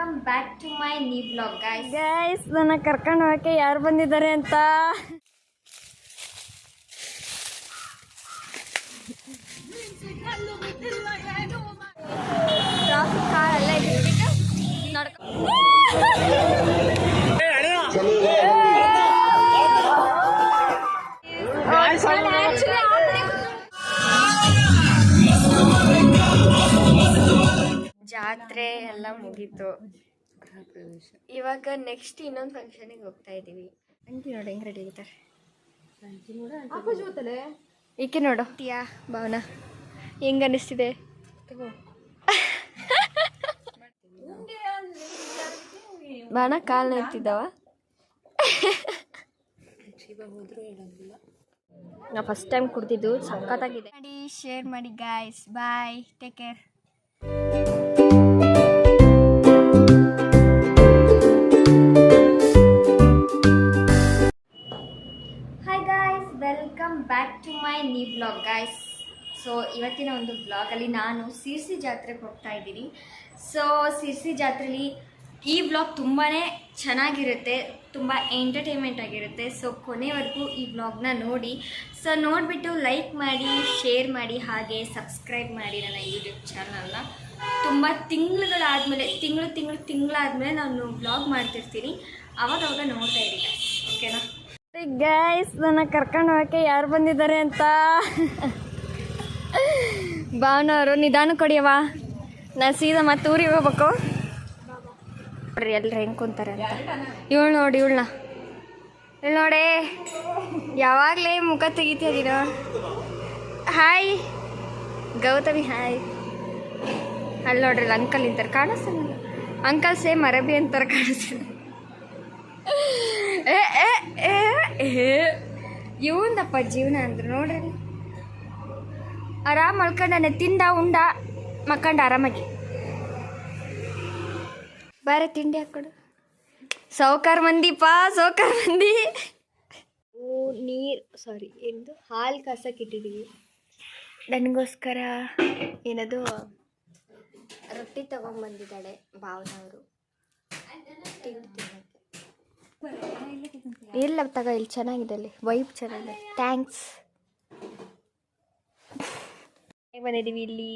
Welcome back to my new blog guys ನನ್ನ ಕರ್ಕೊಂಡು ಹೋಗಕ್ಕೆ ಯಾರು ಬಂದಿದ್ದಾರೆ ಅಂತ ಟ್ರಾಫಿಕ್ ಕಾರ್ ಎಲ್ಲ ಜಾತ್ರೆ ಎಲ್ಲ ಮುಗೀತು. ಇವಾಗ ನೆಕ್ಸ್ಟ್ ಇನ್ನೊಂದು ಫಂಕ್ಷನಿಗೆ ಹೋಗ್ತಾ ಇದ್ದೀವಿ. ಅಂಟಿ ನೋಡಿ ಹೆಂಗ್ ರೆಡಿ ಆಗಿದ್ದಾರೆ. ಈಕೆ ನೋಡು ಟಿಯಾ ಭಾವನಾ ಹೆಂಗ ಅನಿಸ್ತಿದೆ. ಭಾವನಾ ಕಾಲ್ ನಿಂತಿದ್ದಾವ. ನಾ ಫಸ್ಟ್ ಟೈಮ್ ಕುಡ್ದಿದ್ದು ಸಖತ್ತಾಗಿದೆ. ಮಾಡಿ ಶೇರ್ ಮಾಡಿ guys. Bye, take care. Hi guys, welcome back to my new blog guys. So ಇವತ್ತಿನ ಒಂದು ಬ್ಲಾಗಲ್ಲಿ ನಾನು ಸಿರ್ಸಿ ಜಾತ್ರೆಗೆ ಹೋಗ್ತಾ ಇದ್ದೀನಿ. ಸೊ ಸಿರ್ಸಿ ಜಾತ್ರೆಯಲ್ಲಿ ಈ ಬ್ಲಾಗ್ ತುಂಬಾ ಚೆನ್ನಾಗಿರುತ್ತೆ, ತುಂಬ ಎಂಟರ್ಟೈನ್ಮೆಂಟ್ ಆಗಿರುತ್ತೆ. ಸೊ ಕೊನೆವರೆಗೂ ಈ ಬ್ಲಾಗ್ನ ನೋಡಿ. ಸೊ ನೋಡಿಬಿಟ್ಟು ಲೈಕ್ ಮಾಡಿ, ಶೇರ್ ಮಾಡಿ, ಹಾಗೆ ಸಬ್ಸ್ಕ್ರೈಬ್ ಮಾಡಿ ನನ್ನ ಯೂಟ್ಯೂಬ್ ಚಾನಲ್ನ. ತುಂಬ ತಿಂಗಳಾದಮೇಲೆ ನಾನು ಬ್ಲಾಗ್ ಮಾಡ್ತಿರ್ತೀನಿ, ಅವಾಗ ನೋಡ್ತಾ ಇರಿ ಓಕೆನಾ. ಗೈಸ್ ನನ್ನ ಕರ್ಕೊಂಡು ಹೋಗಕ್ಕೆ ಯಾರು ಬಂದಿದ್ದಾರೆ ಅಂತ ಭಾವನವರು ನಿಧಾನ ಕೊಡಿಯವ. ನಾನು ಸೀದಾ ಮತ್ತೆ ಊರಿಗೆ ಹೋಗ್ಬೇಕು. ನೋಡ್ರಿ ಎಲ್ಲರೂ ಹೆಂಗೆ ಕುಂತಾರೆ ಅಂತ. ಇವಳು ನೋಡಿ, ಇವಳು ನೋಡೇ ಯಾವಾಗಲೇ ಮುಖ ತೆಗಿತೀನೋ. Hi Gautami, hi. ಅಲ್ಲಿ ನೋಡ್ರಿ ಅಂಕಲ್ ನಿಂತಾರೆ, ಕಾಣಿಸ್ತಾನೆ ಅಂಕಲ್. ಸೇಮ್ ಅರಬಿ ಅಂತಾರೆ, ಕಾಣಿಸ್ತಾನೆ. ಇವಂದಪ್ಪ ಜೀವನ ಅಂದ್ರೆ ನೋಡ್ರಿ. ಆರಾಮ್ ಮಲ್ಕೊಂಡಾನೆ, ತಿಂದ ಉಂಡ ಮಕ್ಕಂಡ ಆರಾಮಾಗಿ. ಬೇರೆ ತಿಂಡಿ ಹಾಕೊಡು. ಸೌಕಾರ ಮಂದಿಪ್ಪ, ಸೌಕಾರ ಮಂದಿ. ಎಂದು ಹಾಲು ಕಾಸಕ್ಕೆ ಇಟ್ಟಿದ್ದೀವಿ. ನನಗೋಸ್ಕರ ಏನದು ರೊಟ್ಟಿ ತಗೊಂಡ್ಬಂದಿದ್ದಾಳೆ ಭಾವನವರು. ಇಲ್ಲ ತಗೋ, ಇಲ್ಲಿ ಚೆನ್ನಾಗಿದೆ, ಅಲ್ಲಿ ವೈಬ್ ಚೆನ್ನಾಗಿದೆ. ಥ್ಯಾಂಕ್ಸ್. ಬಂದಿದ್ದೀವಿ ಇಲ್ಲಿ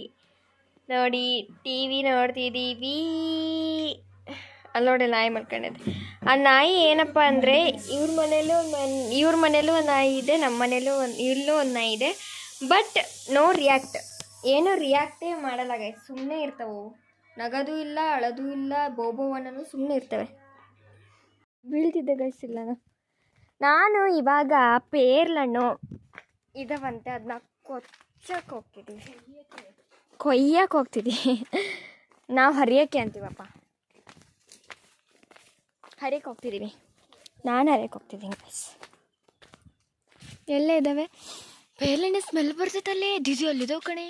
ನೋಡಿ, ಟಿ ವಿ ನೋಡ್ತಿದ್ದೀವಿ. ಅಲ್ಲಿ ನೋಡಿ ನಾಯಿ ಮಲ್ಕೊಂಡಿದೆ. ಆ ನಾಯಿ ಏನಪ್ಪ ಅಂದರೆ ಇವ್ರ ಮನೇಲೂ ಒಂದು ನಾಯಿ ಇದೆ, ನಮ್ಮ ಮನೇಲೂ ಇಲ್ಲೂ ಒಂದು ನಾಯಿ ಇದೆ. ಬಟ್ ನೋ ರಿಯಾಕ್ಟ್, ಏನೂ ರಿಯಾಕ್ಟೇ ಮಾಡಲ್ಲ ಗೈಸ್. ಸುಮ್ಮನೆ ಇರ್ತವೆ, ನಗದು ಇಲ್ಲ, ಅಳದು ಇಲ್ಲ, ಬೋಬೋವನೂ ಸುಮ್ಮನೆ ಇರ್ತವೆ. ಬೀಳ್ತಿದ್ದೆ ಗೈಸ್. ಇಲ್ಲ ನಾನು ಇವಾಗ ಪೇರ್ಲಣ್ಣು ಇದಾವಂತೆ, ಅದನ್ನ ಕೊಯ್ಯಕ್ಕೆ ಹೋಗ್ತಿದ್ದೀವಿ. ನಾವು ಹರಿಯೋಕ್ಕೆ ಅಂತೀವಪ್ಪ, ಹರಿಯಕ್ಕೆ ಹೋಗ್ತಿದ್ದೀವಿ. ನಾನು ಹರಿಯಕ್ಕೆ ಹೋಗ್ತಿದ್ದೀನಿ ಗೈಸ್. ಎಲ್ಲೇ ಇದ್ದಾವೆ ಪೇರ್ಲಣ್ಣು ಸ್ಮೆಲ್ ಬರ್ತೈತಲ್ಲೇ. ದಿದಿ ಅಲ್ಲಿದ್ದಾವೆ ಕಣೆ,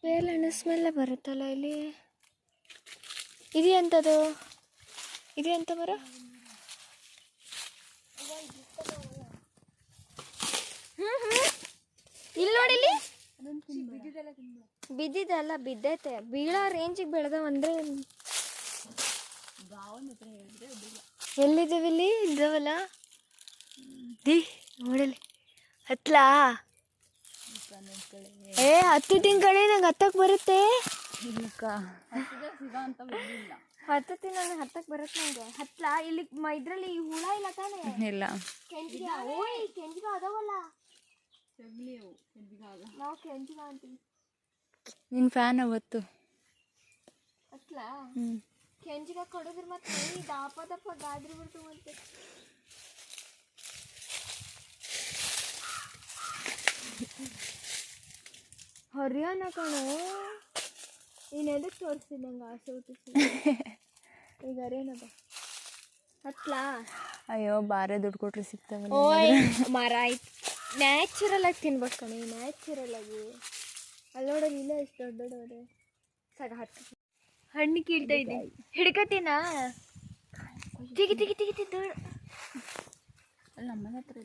ಪೇರ್ಲಣ್ಣು ಸ್ಮೆಲ್ಲ ಬರುತ್ತಲ್ಲ ಇಲ್ಲಿ. ಇದೆಯಂತದು, ಇದೆ ಅಂತ ಮರ. ಇಲ್ಲಿ ನೋಡಿಲ್ಲಿ ಬಿದ್ದಿದ್ದಲ್ಲ, ಬಿದ್ದೈತೆ. ಬೀಳೋ ರೇಂಜಿಗೆ ಬೆಳೆದವ ಅಂದರೆ ಎಲ್ಲಿದ್ದಾವೆ? ಇಲ್ಲಿ ಇದ್ದಾವಲ್ಲ ದಿ ನೋಡಲಿ. ಹತ್ಲಾ ಹತ್ತಿದ್ದೀನಿ ಕಡೆ, ನಂಗೆ ಹತ್ತಕ್ಕೆ ಬರುತ್ತೆ. ಹತ್ತತ್ತೀನಿ, ನನಗೆ ಹತ್ತಕ್ಕೆ ಬರುತ್ತೆ. ನಂಗೆ ಹತ್ಲಾ ಇಲ್ಲಿ ಇದ್ರಲ್ಲಿ ಹುಳ ಇಲ್ಲ ತಾನೇ? ಇಲ್ಲ. ಕೆಂಜಿಗ ಅದಾವಲ್ಲ, ನಾವು ಕೆಂಜಿಗ ಅಂತೀವಿ. ನಿನ್ನ ಫ್ಯಾನ್ ಅವತ್ತು ಹತ್ಲಾ ಕೆಂಜಿಗ ಕೊಡೋದ್ರ ಮತ್ತೆ ದಪ್ಪ ಗಾದ್ರಿ ಬಿಡ್ತು. ಹರಿಯಾಣ ಕಣೋ, ನೀನು ಎದಕ್ಕೆ ತೋರಿಸ್ತೀನಿ ನಂಗೆ ಆಸೆ ಹುಟ್ಟಿಸಿ. ಈಗ ಹರಿಯಾಣದ ಹತ್ಲಾ. ಅಯ್ಯೋ ಬಾರೆ ದುಡ್ಡು ಕೊಟ್ರೆ ಸಿಗ್ತವೆ. ಓಯ್ ಮರ ಆಯ್ತು, ನ್ಯಾಚುರಲ್ ಆಗಿ ತಿನ್ಬೇಕು ಕಣೆ, ನ್ಯಾಚುರಲ್ ಆಗಿ. ಅಲ್ಲಿ ನೋಡೋದು ಇಲ್ಲ, ಎಷ್ಟು ದೊಡ್ಡವ್ರೆ. ಸಗ ಹತ್ತು ಹಣ್ಣು ಕೀಳ್ತಾ ಇದ್ದೀನಿ, ಹಿಡ್ಕತೀನಾ? ತೆಗಿ ದೊಡ್ಡ ನಮ್ಮನೆ ಹತ್ರ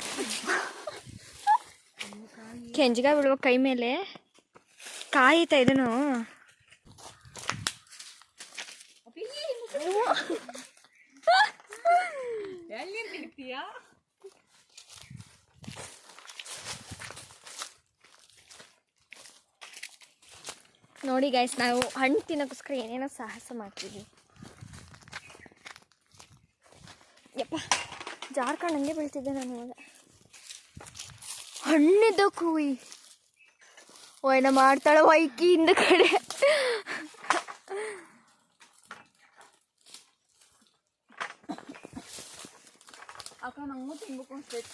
ಕೆಂಜಿಗ ಬಿಡುವ ಕೈ ಮೇಲೆ ಕಾಯಿತಾ ಇದನು. ನೋಡಿ ಗೈಸ್, ನಾವು ಹಣ್ಣು ತಿನ್ನೋಕ್ಕೋಸ್ಕರ ಏನೇನೋ ಸಾಹಸ ಮಾಡ್ತೀವಿ. ಯಪ್ಪ, ಜಾರ್ಖಂಡ್ ಹಂಗೆ ಬೀಳ್ತಿದ್ದೆ ನಾನು ಇವಾಗ. ಹಣ್ಣಿದ್ದ ಕೂಯಿ ಓಯ್ನ ಮಾಡ್ತಾಳೆ ವೈಕಿ ಹಿಂದ ಕಡೆ. ಅಕ್ಕ ನಂಗೂ ತಿನ್ಬೇಕು ಅನ್ಸ್ತೈತೆ.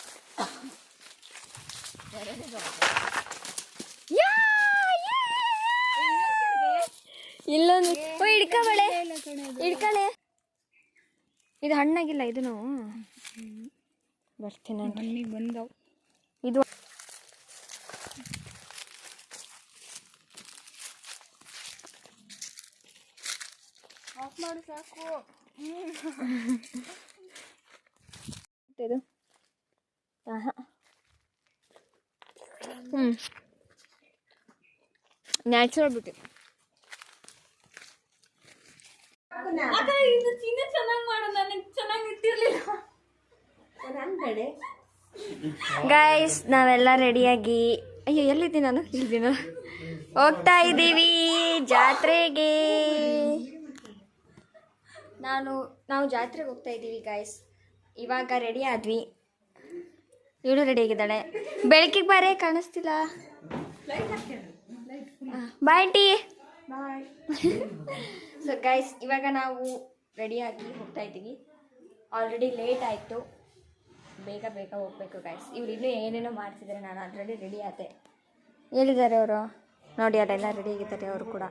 ಇಲ್ಲೊಂದು ಹಿಡ್ಕಬಳೆ, ಹಿಡ್ಕಳೆ. ಇದು ಹಣ್ಣಾಗಿಲ್ಲ, ಇದನ್ನು ಬರ್ತೀನಿ. ಹಣ್ಣಿಗೆ ಬಂದವು ಇದು ಆಫ್ ಮಾಡು ಸಾಕು. ಇದು ನ್ಯಾಚುರಲ್ ಬ್ಯೂಟಿ. ಇದು ಚಿನ್ನ ಚೆನ್ನಾಗಿ ಮಾಡೋದು, ನನಗೆ ಚೆನ್ನಾಗಿ ನಿಂತಿರ್ಲಿಲ್ಲ. ಗೈಸ್, ನಾವೆಲ್ಲ ರೆಡಿಯಾಗಿ, ಅಯ್ಯೋ ಎಲ್ಲಿದ್ದೀನಿ ನಾನು, ಇಲ್ಲಿದ್ದೀನ, ಹೋಗ್ತಾ ಇದ್ದೀವಿ ಜಾತ್ರೆಗೆ. ನಾವು ಜಾತ್ರೆಗೆ ಹೋಗ್ತಾ ಇದ್ದೀವಿ ಗೈಸ್. ಇವಾಗ ರೆಡಿ ಆದ್ವಿ. ಇವಳು ರೆಡಿ ಆಗಿದ್ದಾಳೆ. ಬೆಳಕಿಗೆ ಬಾರೆ, ಕಾಣಿಸ್ತಿಲ್ಲ. ಬಾಯ್ ಟೀ. ಬಾಯ್. ಸೊ ಗೈಸ್, ಇವಾಗ ನಾವು ರೆಡಿಯಾಗಿ ಹೋಗ್ತಾ ಇದ್ದೀವಿ. ಆಲ್ರೆಡಿ ಲೇಟ್ ಆಯಿತು, ಬೇಗ ಬೇಗ ಹೋಗ್ಬೇಕು ಗೈಸ್. ಇವ್ರು ಇನ್ನೂ ಏನೇನೋ ಮಾಡ್ತಿದ್ದಾರೆ, ನಾನು ಆಲ್ರೆಡಿ ರೆಡಿ ಆದೆ. ಹೇಳಿದ್ದಾರೆ ಅವರು, ನೋಡಿ ಅಲ್ಲೆಲ್ಲ ರೆಡಿ ಆಗಿದ್ದಾರೆ ಅವರು ಕೂಡ.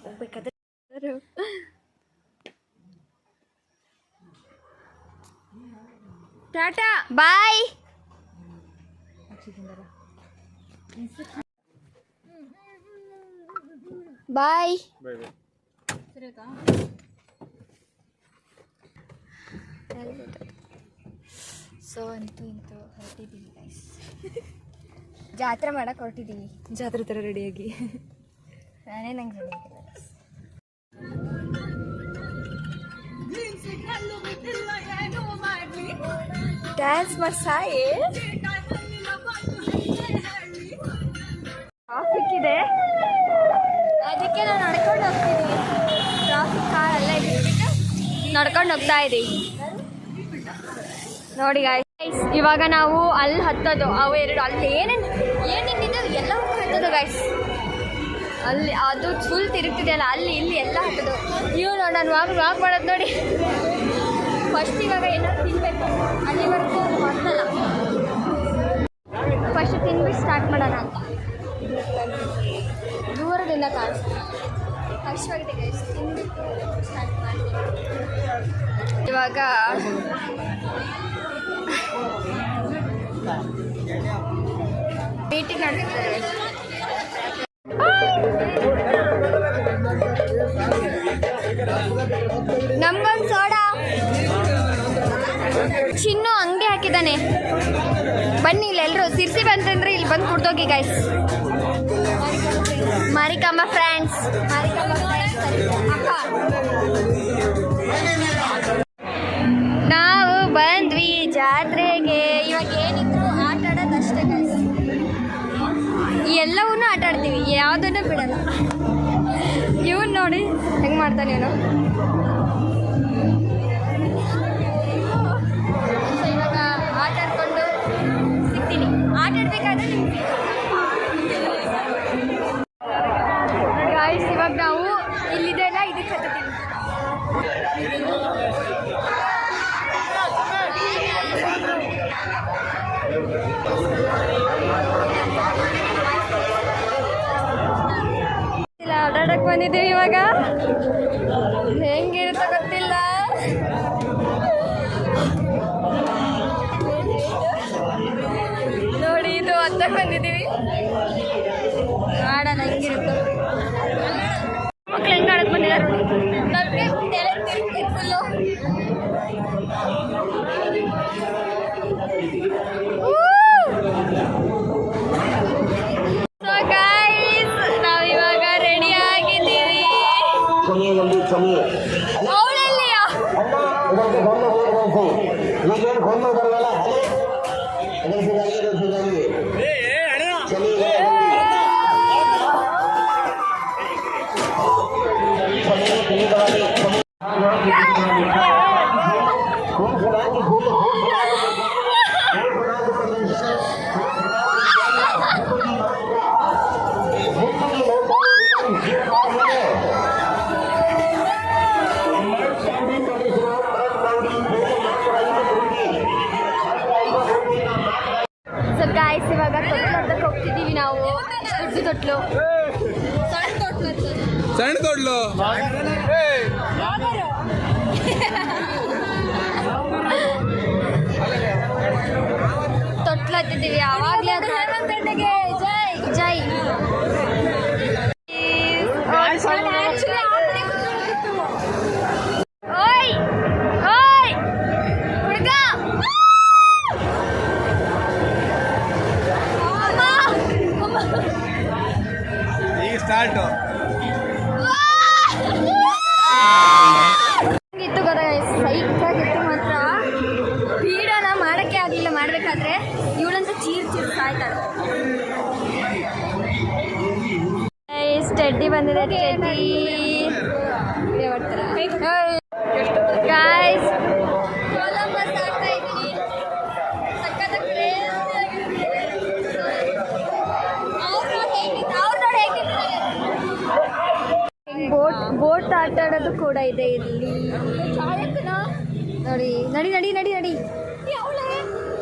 ಹೋಗ್ಬೇಕಾದ್ರೆ ಟಾಟಾ ಬಾಯ್. ಬಾಯ್. ಸೊ ಅಂತೂ ಇಂತೂ ಹೊರಟಿದ್ದೀವಿ ಗೈಸ್. ಜಾತ್ರೆ ಮಾಡಕ್ಕೆ ಹೊರಟಿದ್ದೀವಿ, ಜಾತ್ರೆ ಥರ ರೆಡಿಯಾಗಿ. ನಾನೇ ನಂಗೆ ರೆಡಿ ಆಗಿಲ್ಲ. ಡ್ಯಾನ್ಸ್ ಮಾಡ್ಸಾಯಿ. ಟ್ರಾಫಿಕ್ ಇದೆ, ಅದಕ್ಕೆ ನಾವು ನಡ್ಕೊಂಡು ಹೋಗ್ತೀವಿ. ಟ್ರಾಫಿಕ್ ಕಾರಲ್ಲ ಬಿಟ್ಬಿಟ್ಟು ನಡ್ಕೊಂಡು ಹೋಗ್ತಾ ಇದ್ದೀವಿ. ನೋಡಿ ಗೈಸ್, ಇವಾಗ ನಾವು ಅಲ್ಲಿ ಹತ್ತೋದು. ಅವು ಎರಡು ಅಲ್ಲಿ ಏನೇನಿದೆ ಎಲ್ಲ ಹತ್ತೋದು ಗೈಸ್. ಅಲ್ಲಿ ಅದು ಫುಲ್ ತಿರುಗ್ತಿದೆಯಲ್ಲ, ಅಲ್ಲಿ ಇಲ್ಲಿ ಎಲ್ಲ ಹತ್ತೋದು. ನೀವು ನೋಡಿ, ನಾನು ವಾಕ್ ಮಾಡೋದು ನೋಡಿ. ಫಸ್ಟ್ ಇವಾಗ ಏನಾದ್ರು ತಿನ್ನಬೇಕು, ಅಲ್ಲಿವರೆಗೂ ಹೊತ್ತಲ್ಲ. ಫಸ್ಟ್ ತಿನ್ಬಿಟ್ಟು ಸ್ಟಾರ್ಟ್ ಮಾಡೋಣ ಅಂತ. ದೂರದಿಂದ ಕಾಣಿಸ್ತೀವಿ, ಕಷ್ಟವಾಗಿದೆ ಗೈಸ್. ತಿನ್ಬಿಟ್ಟು ಸ್ಟಾರ್ಟ್ ಮಾಡ್ತೀವಿ. ಇವಾಗ ಮೀಟಿಂಗ್ ನಡೆಸ್ತಾರೆ. ನಮ್ಗೊಂದು ಸೋಡಾ. ಚಿನ್ನು ಅಂಗಡಿ ಹಾಕಿದ್ದಾನೆ. ಬನ್ನಿ ಇಲ್ಲಿ ಎಲ್ಲರೂ. ಸಿರ್ಸಿ ಬಂತಂದ್ರೆ ಇಲ್ಲಿ ಬಂದು ಕುಡ್ದೋಗಿ ಗೈಸ್. ಮಾರಿಕಮ್ಮ ಫ್ರೆಂಡ್ಸ್, ನಾವು ಬಂದ್ವಿ ಜಾತ್ರೆಗೆ. ಇವಾಗ ಏನಿದ್ರು ಆಟ ಆಡೋದಷ್ಟೇ ಗೈಸ್. ಎಲ್ಲವನ್ನೂ ಆಟ ಆಡ್ತೀವಿ, ಯಾವುದನ್ನು ಬಿಡಲ್ಲ. ಇವನು ನೋಡಿ ಹೆಂಗೆ ಮಾಡ್ತಾನೆ ಇವನು. ಸೊ ಇವಾಗ ಆಟ ಆಡ್ಕೊಂಡು ಸಿಗ್ತೀನಿ. ಆಟ ಆಡ್ಬೇಕಾದ್ರೆ ನಿಮ್ಗೆ ಗಾಯ್ಸ್, ಇವಾಗ ನಾವು ಇಲ್ಲಿದೆಲ್ಲ ಇದಕ್ಕೆ ಹತ್ತೀವಿ. ಆಟಾಡಕ್ಕೆ ಬಂದಿದ್ದೀವಿ. ಇವಾಗ ಹೆಂಗಿರುತ್ತೋ ಗೊತ್ತಿಲ್ಲ. ನೋಡಿ, ಇದು ಹತ್ತಕ್ಕೆ ಬಂದಿದ್ದೀವಿ. ಆಡೋಣ ಹೆಂಗಿರುತ್ತೋ. ಮಕ್ಳು ಹೆಂಗೆ ಆಡಕ್ಕೆ ಬಂದಿದ್ದಾರೆ ನೋಡಿ. ನಮಗೆ ತಲೆ ತಿರುಗಿ ಫುಲ್ಲು. ಸೊ ಗೈಸ್, ನಾವಿವಾಗ ರೆಡಿ ಆಗಿದ್ದೀವಿ. ಸಮಯದಲ್ಲಿ ಸಮಯ ಅವಳಲ್ಲಿಯಾ ಇದಕ್ಕೆ ಗೊಂದು ಹೋಗಿ ಈಗೇನು ಗೊಂದು ಬರಲ್ಲ ಅದೇ ಸಮಯ ಸೊ ಗಾಯ್ಸ್ ಇವಾಗ ತೊಟ್ಲಕ್ಕೆ ಹೋಗ್ತಿದ್ದೀವಿ ನಾವು ದೊಡ್ಡ ತೊಟ್ಲು ಸಣ್ಣ ತೊಡ್ಲು ತೊಟ್ಲು ಹತ್ತಿದ್ದೀವಿ ಆವಾಗಲೇ ಜೈ ಜೈ ಓಯ್ ಓಯ್ ಹುಡುಗ ಈಗ ಸ್ಟಾರ್ಟು ಇತ್ತು ಗೊತ್ತಾ ಸೈಕಾಗಿತ್ತು ಮಾತ್ರ ಪೀಡನ ಮಾಡೋಕ್ಕೆ ಆಗಲಿಲ್ಲ ಮಾಡಬೇಕಾದ್ರೆ ಇವಳಂತ ಚೀರ್ ಸಾಯ್ತಾಳೆ ಸ್ಟಡ್ಡಿ ಬಂದಿದೆ ಗಾಯ್ಸ್ ಬೋಟ್ ಆಟ ಆಡೋದು ಕೂಡ ಇದೆ ಇಲ್ಲಿ ನೋಡಿ ನಡಿ ನಡಿ ನಡಿ ನಡಿ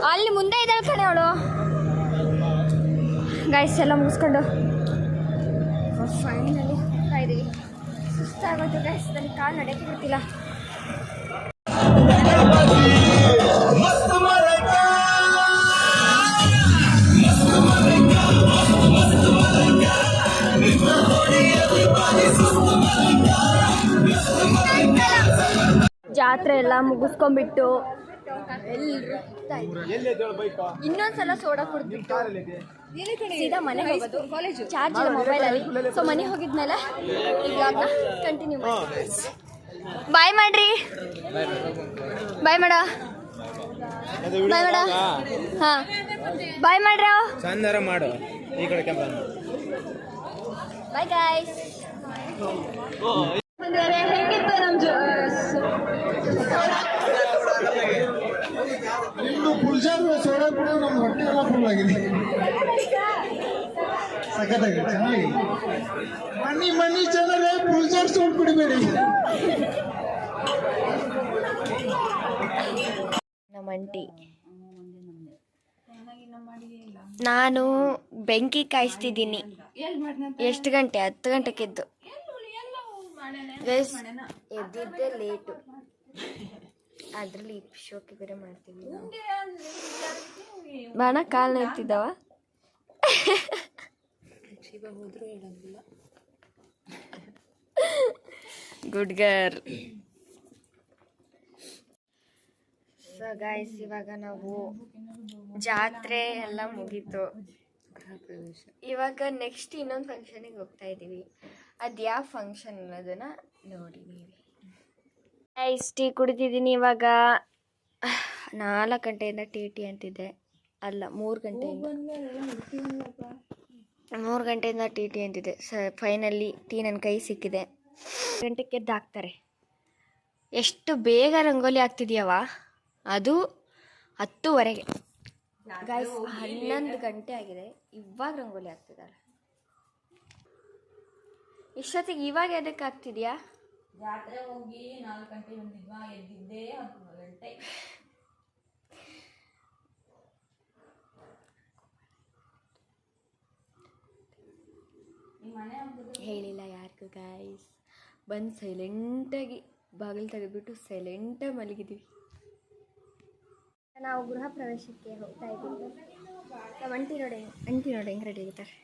ಅಲ್ಲಿ ಮುಂದೆ ಇದ್ದಾಳೆ ಕಣೆ ಅವಳು ಗಾಯ್ಸ್ ಎಲ್ಲ ಮುಗಿಸ್ಕೊಂಡು ಫೈನಲಿ ಹೋಗ್ತಾ ಇದೀವಿ ಸುಸ್ತಾಗೋದು ಗಾಯ್ಸ್ ನನಗೆ ಕಾಲು ನಡೆಯಕ್ಕೆ ಗೊತ್ತಿಲ್ಲ ಜಾತ್ರೆ ಎಲ್ಲ ಮುಗಿಸ್ಕೊಂಡ್ಬಿಟ್ಟು ಇನ್ನೊಂದ್ಸಲ ಸೋಡಾ ಕುಡಿದ್ಬಿಟ್ಟು ಸೀದಾ ಮನೆಗೆ ಹೋಗೋದು ಚಾರ್ಜ್ ಇಲ್ಲ ಮೊಬೈಲಲ್ಲಿ ಸೊ ಮನೆಗೆ ಹೋಗಿದ್ಮೇಲೆ ಈ ವ್ಲಾಗ್ನ ಕಂಟಿನ್ಯೂ ಮಾಡಿ ಬಾಯ್ ಮಾಡ್ರಿ ಬಾಯ್ ಮಾಡ ಬಾಯ್ ಮಾಡ ಹಾಂ ಬಾಯ್ ಮಾಡ್ರ ಚಂದರ ಮಾಡು ಈ ಕಡೆ ಕ್ಯಾಮ್ರಾ ಬಾಯ್ ಗಾಯ್ಸ್ ಹೇಗಿತ್ತು ನಮ್ಮ ಇನ್ನು ಪುಲ್ಸಾರು ಸೋಡಾ ಕೂಡ ನಮ್ಮ ಹೊಟ್ಟೆ ಎಲ್ಲ ಫುಲ್ ಆಗಿದೆ ಸಖತ್ತಾಗಿದೆ ಚೆನ್ನಾಗಿ ಮನಿ ಮನಿ ಜನರೇ ಪುಲ್ಸಾರ್ ಸೋಡ್ ಕುಡಿಬೇಡಿ ನಮ್ಮ ಅಂಟಿ ನಾನು ಬೆಂಕಿ ಕಾಯಿಸ್ತಿದ್ದೀನಿ ಎಷ್ಟು ಗಂಟೆ 10 ಗಂಟೆಗೆ ಎದ್ದು ಎದ್ದಿದ್ದೆ ಲೇಟು ಅದರಲ್ಲಿ ಶೋಕಿ ಬೇರೆ ಮಾಡ್ತೀವಿ ಬಾಣ ಕಾಲು ನಿಂತಿದ್ದಾವ ಗುಡ್ ಗರ್ಲ್ ಸೊ ಗಾಯ್ಸ್ ಇವಾಗ ನಾವು ಜಾತ್ರೆ ಎಲ್ಲ ಮುಗೀತು ಇವಾಗ ನೆಕ್ಸ್ಟ್ ಇನ್ನೊಂದು ಫಂಕ್ಷನಿಗೆ ಹೋಗ್ತಾ ಇದ್ದೀವಿ ಅದು ಯಾವ ಫಂಕ್ಷನ್ ಅನ್ನೋದನ್ನ ನೋಡಿ ನೀವು ಗೈಸ್ ಟೀ ಕುಡಿತಿದ್ದೀನಿ ಇವಾಗ 4 ಗಂಟೆಯಿಂದ ಟಿ ಅಂತಿದ್ದೆ ಅಲ್ಲ 3 ಗಂಟೆಯಿಂದ 3 ಗಂಟೆಯಿಂದ ಟಿ ಅಂತಿದ್ದೆ ಫೈನಲಿ ಟೀ ನನ್ನ ಕೈ ಸಿಕ್ಕಿದೆ ಗಂಟೆಗೆ ಎದ್ದು ಹಾಕ್ತಾರೆ ಎಷ್ಟು ಬೇಗ ರಂಗೋಲಿ ಆಗ್ತಿದ್ಯಾವ ಅದು 10:30ಗೆ ಗೈಸ್ 11 ಗಂಟೆ ಆಗಿದೆ ಇವಾಗ ರಂಗೋಲಿ ಆಗ್ತಿದ್ದಾರೆ ಇಷ್ಟೊತ್ತಿಗೆ ಇವಾಗ ಎದಕ್ಕೆ ಆಗ್ತಿದ್ಯಾ ಜಾತ್ರೆ ಹೋಗಿ 4 ಗಂಟೆ ಬಂದಿದ್ವಾ ಎದ್ದಿದ್ದೆ 10 ಗಂಟೆ ಹೇಳಿಲ್ಲ ಯಾರಿಗೂ ಗಾಯ್ಸ್ ಬಂದು ಸೈಲೆಂಟಾಗಿ ಬಾಗಿಲು ತೆಗೆದ್ಬಿಟ್ಟು ಸೈಲೆಂಟಾಗಿ ಮಲಗಿದ್ದೀವಿ ನಾವು ಗೃಹ ಪ್ರವೇಶಕ್ಕೆ ಹೋಗ್ತಾ ಇದ್ದೀವಿ ನಮ್ಮ ಅಂಟಿ ನೋಡಿ ಹೆಂಗೆ ರೆಡಿ ಆಗಿದ್ದಾರೆ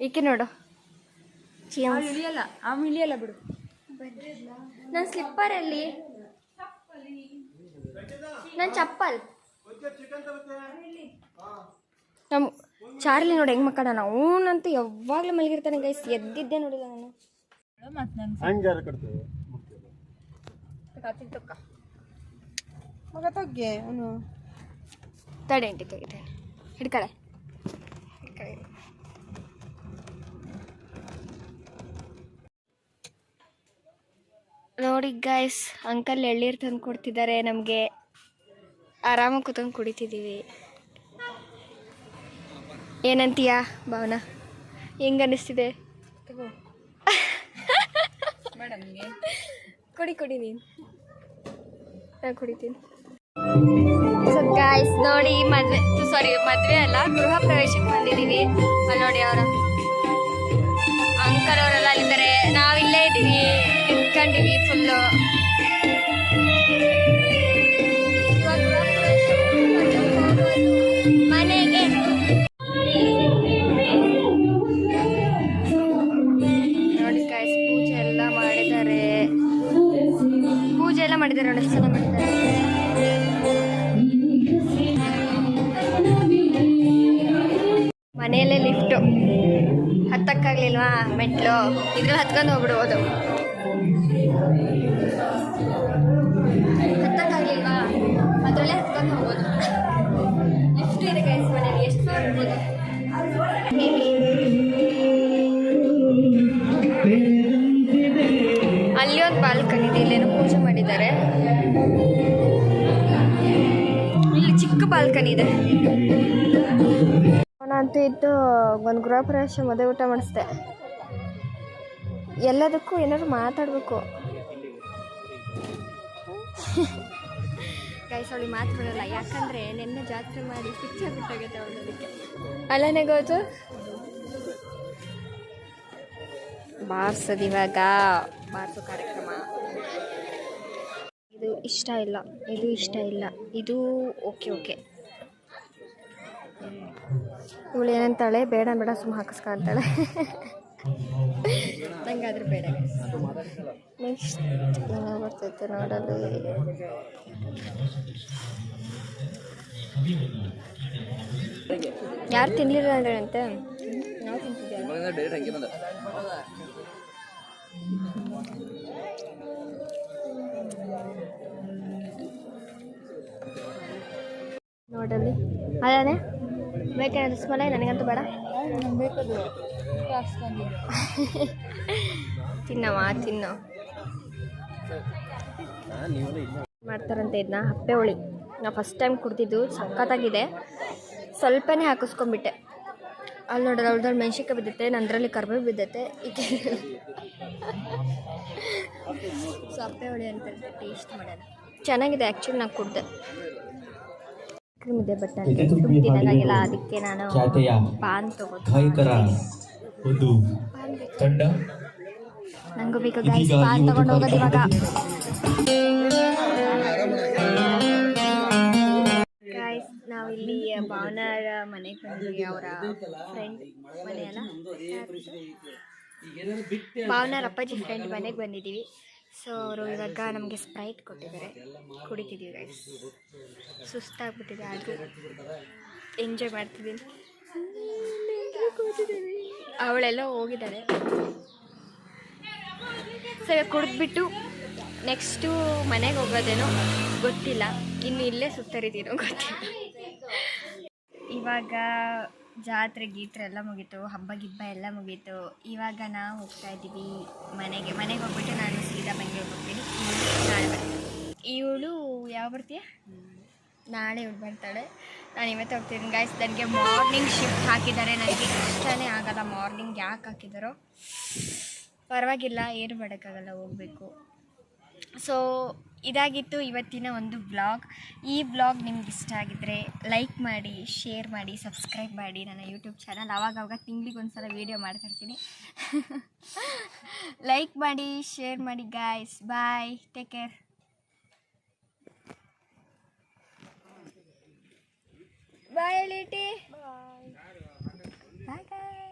ಈಕೆ ನೋಡು ಇಳಿಯಲ್ಲ ಬಿಡು ನನ್ನ ಸ್ಲಿಪ್ಪರಲ್ಲಿ ನನ್ನ ಚಪ್ಪಲ್ ನಮ್ಮ ಚಾರ್ಲಿ ನೋಡಿ ಹೆಂಗೆ ಮಕ್ಕಳಣ ಅವನಂತೂ ಯಾವಾಗಲೂ ಮಲಗಿರ್ತಾನೆ ಗೈಸ್, ಎದ್ದಿದ್ದೆ ನೋಡಿಲ್ಲ ನಾನು. ಹಂಗಾರ ಕಟ್ತೇವೆ ಮಗ ತಗ್ಗೆ ಅವನು ತಡೆ ಅಂಟಿ ತೆಗಿತಾನೆ, ಹಿಡ್ಕಳೆ. ನೋಡಿ ಗೈಸ್, ಅಂಕಲ್ ಎಳ್ಳೀರು ತಂದು ಕೊಡ್ತಿದ್ದಾರೆ ನಮಗೆ. ಆರಾಮಾಗಿ ಕೂತ್ಕೊಂಡು ಕುಡಿತಿದ್ದೀವಿ. ಏನಂತೀಯಾ ಭಾವನಾ, ಹೆಂಗೆ ಅನ್ನಿಸ್ತಿದೆ? ಕುಡಿ ನೀನು, ನಾನು ಕುಡಿತೀನಿ. ಸೊ ಗಾಯ್ಸ್ ನೋಡಿ, ಮದುವೆ ಅಲ್ಲ, ಗೃಹ ಪ್ರವೇಶಕ್ಕೆ ಬಂದಿದ್ದೀವಿ. ಅಲ್ಲಿ ನೋಡಿ ಅವರ ಅಂಕಲ್ ಅವರೆಲ್ಲ ಅಲ್ಲಿದ್ದಾರೆ, ನಾವಿಲ್ಲೇ ಇದ್ದೀವಿ, ನಿಂತ್ಕೊಂಡಿವಿ ಫುಲ್ಲು. ಮನೆಗೆ ನೋಡಿ ಗಾಯ್ಸ್, ಪೂಜೆ ಎಲ್ಲ ಮಾಡಿದ್ದಾರೆ ನೋಡಿ, ಎಷ್ಟು ಚೆನ್ನಾಗಿ ಮಾಡಿದ್ದಾರೆ. ಮನೆಯಲ್ಲೇ ಲಿಫ್ಟು ಹತ್ತಕ್ಕಾಗ್ಲಿಲ್ವಾ ಮೆಟ್ಲು, ಇದ್ರಲ್ಲಿ ಹತ್ಕೊಂಡು ಹೋಗ್ಬಿಡ್ಬೋದು. ಹತ್ತಕ್ಕಾಗ್ಲಿಲ್ವಾ ಅದರಲ್ಲೇ ಹತ್ಕೊಂಡು ಹೋಗ್ಬೋದು. ಲಿಫ್ಟ್ ಇದೆ ಗೈಸ್ ಮನೇಲಿ, ಎಷ್ಟು ಫ್ಲೋರ್ ಇರ್ಬೋದು. ಅಲ್ಲಿ ಒಂದು ಬಾಲ್ಕನಿ ಇದೆ, ಇಲ್ಲೇನೋ ಪೂಜೆ ಮಾಡಿದ್ದಾರೆ. ಇಲ್ಲಿ ಚಿಕ್ಕ ಬಾಲ್ಕನಿ ಇದೆ. ನಾನಂತೂ ಇದ್ದು ಒಂದು ಗೃಹ ಪ್ರವೇಶ ಮದುವೆ ಊಟ ಮಾಡಿಸ್ದೆ. ಎಲ್ಲದಕ್ಕೂ ಏನಾದ್ರು ಮಾತಾಡಬೇಕು. ಗೈಸ್ ಅವಳಿಗೆ ಮಾತು ಬಿಡಲ್ಲ, ಯಾಕಂದರೆ ನಿನ್ನೆ ಜಾತ್ರೆ ಮಾಡಿ ಪಿಚ್ಚರ್ ಬಿಟ್ಟಾಗೈತೆ ಅವಳದಕ್ಕೆ. ಅಲ್ಲನೇ ಗೊತ್ತು ಬಾರ್ಸೋದು, ಇವಾಗ ಬಾರಿಸೋ ಕಾರ್ಯಕ್ರಮ. ಇದು ಇಷ್ಟ ಇಲ್ಲ, ಇದು ಇಷ್ಟ ಇಲ್ಲ, ಇದು ಓಕೆ. ಇವಳು ಏನಂತಾಳೆ, ಬೇಡ ಸುಮ್ಮ ಹಾಕಿಸ್ಕೊಂತಾಳೆ. ನಂಗಾದ್ರೆ ಬೇಡ. ನೆಕ್ಸ್ಟ್ ಬರ್ತೈತೆ ನೋಡಲು. ಯಾರು ತಿನ್ನಲಿಲ್ಲ ಅಂದ್ರಂತೆ, ನಾವು ತಿಂತಿದ್ದೀವಿ. ನೋಡಲ್ಲಿ ಅದೇ ಬೇಕೇನಾದ್ರು ಸ್ಮಲ, ನನಗಂತೂ ಬೇಡ. ತಿನ್ನೋ ಮಾಡ್ತಾರಂತೆ ಇದನ್ನ. ಹಪ್ಪೆ ಹುಳಿ ನಾವು ಫಸ್ಟ್ ಟೈಮ್ ಕುಡ್ದಿದ್ದು, ಸಖತ್ತಾಗಿದೆ. ಸ್ವಲ್ಪನೇ ಹಾಕಿಸ್ಕೊಂಡ್ಬಿಟ್ಟೆ. ಅಲ್ಲಿ ನೋಡೋದು ಅವಳ್ದೊಳ್ಳು ಮೆಣ್ಸಿನ್ಕಾಯಿ ಬಿದ್ದೈತೆ, ನಂದರಲ್ಲಿ ಕರ್ಬೇವು ಬಿದ್ದೈತೆ. ಈಗ ಸೊ ಹಪ್ಪೆ ಹುಳಿ ಅಂತ ಟೇಸ್ಟ್ ಮಾಡೋಣ. ಚೆನ್ನಾಗಿದೆ ಆ್ಯಕ್ಚುಲಿ, ನಾನು ಕುಡ್ದೆ. ಇದೆ ಬಟ್ ನನಗೆ ತಿನ್ನೋದಾಗಿಲ್ಲ, ಅದಕ್ಕೆ ನಾನು ಪಾನ್ ನನಗೂ ಬೇಕು ಗೈಸ್ ಪಾನ್ ತಗೊಂಡು ಹೋಗೋದು ಇವಾಗ. ಗೈಸ್ ನಾವಿಲ್ಲಿ ಭಾವನಾರ ಮನೆಗೆ ಬಂದ್ವಿ, ಅವರ ಫ್ರೆಂಡ್ ಮನೆ ಅಲ್ಲ, ಭಾವನಾರ ಅಪ್ಪಾಜಿ ಫ್ರೆಂಡ್ ಮನೆಗೆ ಬಂದಿದ್ದೀವಿ. ಸೊ ಅವರು ಇವಾಗ ನಮಗೆ ಸ್ಪ್ರೈಟ್ ಕೊಟ್ಟಿದ್ದಾರೆ, ಕುಡಿತಿದ್ದೀವಿ ಗೈಸ್. ಸುಸ್ತಾಗ್ಬಿಟ್ಟಿದೆ, ಆದರೂ ಎಂಜಾಯ್ ಮಾಡ್ತಿದ್ದೀನಿ. ಅವಳೆಲ್ಲ ಹೋಗಿದ್ದಾಳೆ. ಸೊ ಇವಾಗ ಕುಡಿದ್ಬಿಟ್ಟು ನೆಕ್ಸ್ಟು ಮನೆಗೆ ಹೋಗೋದೇನೋ ಗೊತ್ತಿಲ್ಲ, ಇನ್ನು ಇಲ್ಲೇ ಸುತ್ತರಿದ್ದೀನೋ ಗೊತ್ತಿಲ್ಲ. ಇವಾಗ ಜಾತ್ರೆ ಗೀತ್ರೆ ಎಲ್ಲ ಮುಗೀತು, ಹಬ್ಬ ಗಿಬ್ಬ ಎಲ್ಲ ಮುಗೀತು. ಇವಾಗ ನಾವು ಹೋಗ್ತಾ ಇದ್ದೀವಿ ಮನೆಗೆ ಹೋಗ್ಬಿಟ್ಟು ನಾನು ಸೀದಾ ಬೆಂಗಳೂರಿಗೆ ಹೋಗ್ತೀನಿ. ನಾಳೆ ಬರ್ತೀನಿ. ಇವಳು ಯಾವ ಬರ್ತೀಯ? ನಾಳೆ ಇವಳು ಬರ್ತಾಳೆ, ನಾನು ಇವತ್ತು ಹೋಗ್ತೀನಿ ಗೈಸ್. ನನಗೆ ಮಾರ್ನಿಂಗ್ ಶಿಫ್ಟ್ ಹಾಕಿದ್ದಾರೆ, ನನಗೆ ಇಷ್ಟನೇ ಆಗಲ್ಲ ಮಾರ್ನಿಂಗ್. ಯಾಕೆ ಹಾಕಿದಾರೋ ಪರವಾಗಿಲ್ಲ, ಏನು ಮಾಡೋಕ್ಕಾಗಲ್ಲ, ಹೋಗಬೇಕು. ಸೊ ಇದಾಗಿತ್ತು ಇವತ್ತಿನ ಒಂದು ವ್ಲಾಗ್. ಈ ವ್ಲಾಗ್ ನಿಮ್ಗೆ ಇಷ್ಟ ಆಗಿದ್ದರೆ ಲೈಕ್ ಮಾಡಿ, ಶೇರ್ ಮಾಡಿ, ಸಬ್ಸ್ಕ್ರೈಬ್ ಮಾಡಿ ನನ್ನ ಯೂಟ್ಯೂಬ್ ಚಾನಲ್. ಆವಾಗ ತಿಂಗಳಿಗೆ ಒಂದು ಸಲ ವೀಡಿಯೋ ಮಾಡ್ತಾಯಿರ್ತೀನಿ. ಲೈಕ್ ಮಾಡಿ, ಶೇರ್ ಮಾಡಿ guys. Bye, take care. Bye ಲಿಟಿ. Bye guys.